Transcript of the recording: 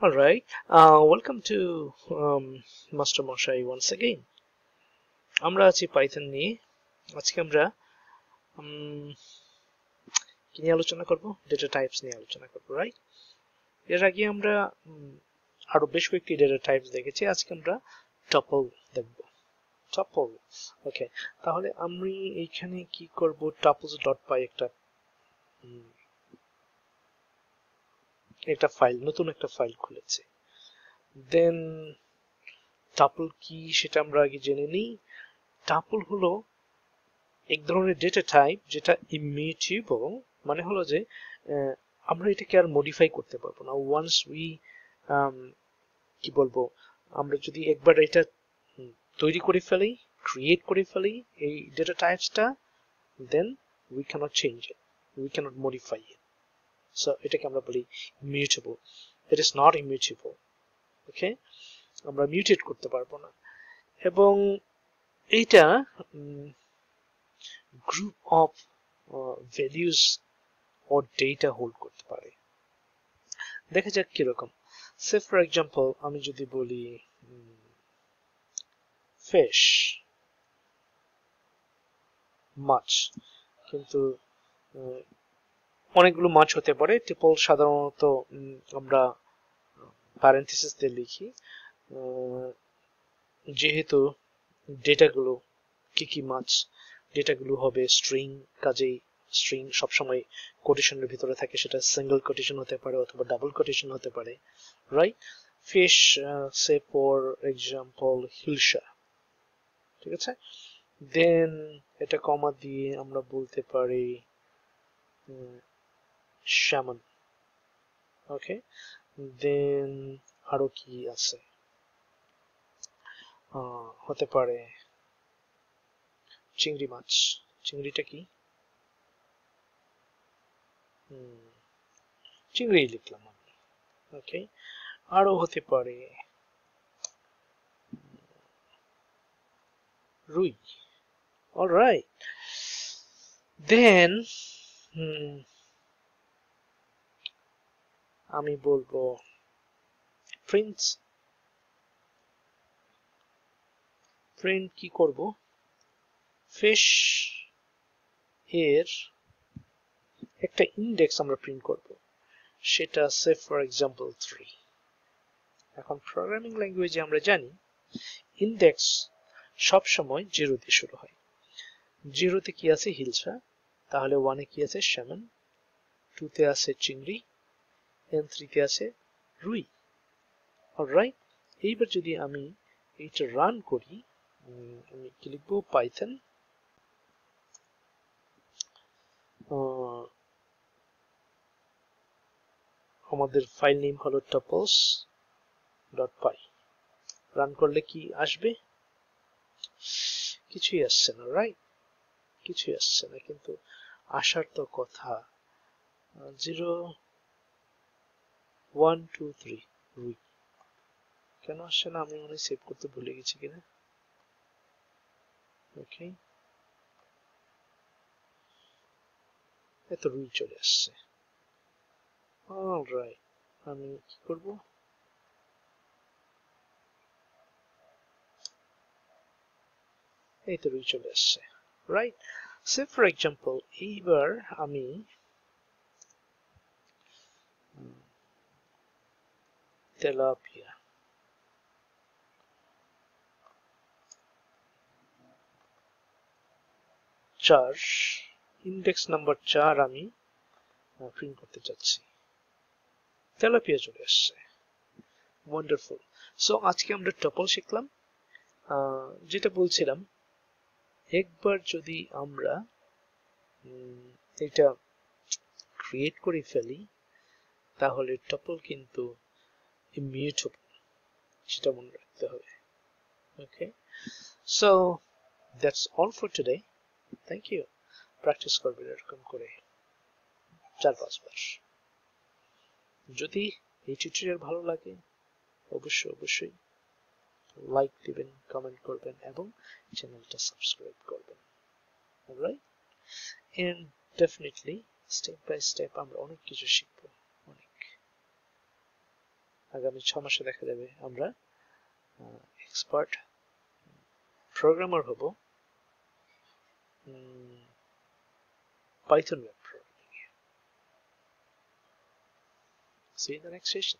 All right. Welcome to Master Moshai once again. আমরা আছি Python নিয়ে। আজকে আমরা কি নিয়ে আলোচনা করব? ডেটা টাইপস নিয়ে আলোচনা করব, রাইট? এর আগে আমরা আরো বেশ কয়েকটি ডেটা টাইপস দেখেছি। আজকে আমরা টপল দেখব। টপল, ওকে। তাহলে আমি এইখানে কি করব? tuples.py একটা ফাইল, নতুন একটা ফাইল খুলেছে। দেন টাপল কি সেটা আমরা আগে জেনে নিই। টাপল হলো এক ধরনের ডেটা টাইপ যেটা ইমিউটেবল, মানে হলো যে আমরা এটাকে আর মডিফাই করতে পারবো না। ওয়ান্স উই কি বলবো, আমরা যদি একবার এটা তৈরি করে ফেলি, ক্রিয়েট করে ফেলি এই ডেটা টাইপসটা, then we can't change it, we can't modify it. So এটাকে আমরা বলি immutable. It is not immutable, okay? আমরা মিউটেট করতে পারবো না। এবং এইটা গ্রুপ অফ ভ্যালুস ও ডেটা হোল্ড করতে পারে। দেখা যাক কিরকম। সে ফর এক্সাম্পল আমি যদি বলি ফিশ, মাছ, কিন্তু অনেকগুলো মাছ হতে পারে। ট্রিপল সাধারণত আমরা প্যারেনথেসিস দিয়ে লিখি, যেহেতু ডেটাগুলো কি কি মাছ, ডেটাগুলো হবে স্ট্রিং, কাজেই স্ট্রিং সবসময় কোটেশনের ভিতরে থাকে। সেটা সিঙ্গেল কোটেশন হতে পারে অথবা ডাবল কোটেশন হতে পারে, right? Fish, say for example hilsa, ঠিক আছে? দেন এটা কমা দিয়ে আমরা বলতে পারি স্যামন, ওকে? দেন আরো কি আছে? হতে পারে চিংড়ি মাছ। চিংড়িটা কি? চিংড়ি লিখলাম আমি, ওকে? আরো হতে পারে রুই। অলরাইট। দেন আমি বলবো প্রিন্ট। প্রিন্ট কি করব? ফিশ এর একটা ইন্ডেক্স আমরা প্রিন্ট করব, সেটা আছে ফর এক্সাম্পল 3। এখন প্রোগ্রামিং ল্যাঙ্গুয়েজে আমরা জানি ইন্ডেক্স সব সময় 0 দিয়ে শুরু হয়। 0 তে কি আছে? হিলসা। তাহলে 1 এ কি আছে? স্যামন। 2 তে আছে চিংড়ি, এন্ড 3 তে আছে রুই। অলরাইট। এইবার যদি আমি এইটা রান করি, আমি কি লিখবো? পাইথন আমাদের ফাইল নেম হলো tuples.py। রান করলে কি আসবে? কিছুই আসছে না, রাইট? কিছুই আসছে না, কিন্তু আসার তো কথা। 0 1 2 3 রুই কেন আসছে না? আমি মনে হয় সেভ করতে ভুলে গেছি কিনা। ওকে, এত রুই চলে আসছে। অলরাইট, আমি কি করব? এই তো রুই চলে আসছে, রাইট? সে ফর এক্সাম্পল এইবার আমি তেলাপিয়া, চার, ইন্ডেক্স নাম্বার 4 আমি প্রিন্ট করতে চাচ্ছি। তেলাপিয়া চলে আসছে। ওয়ান্ডারফুল। সো আজকে আমরা টপল শিখলাম। যেটা বলছিলাম, একবার যদি আমরা এটা ক্রিয়েট করে ফেলি, তাহলে টপল কিন্তু ইমিউটেবল, সেটা মনে রাখতে হবে। Okay, so that's all for today. Thank you. Practice করবেন এরকম করে 4-5 বার। যদি এই টিউটোরিয়াল ভালো লাগে, অবশ্যই লাইক দিবেন, কমেন্ট করবেন এবং চ্যানেলটা সাবস্ক্রাইব করবেন। Alright, and definitely step by step আমরা অনেক কিছু শিখবো, অনেক। আগামী 6 মাসে দেখা যাবে আমরা এক্সপার্ট প্রোগ্রামার হব Python web programming. See you in the next session.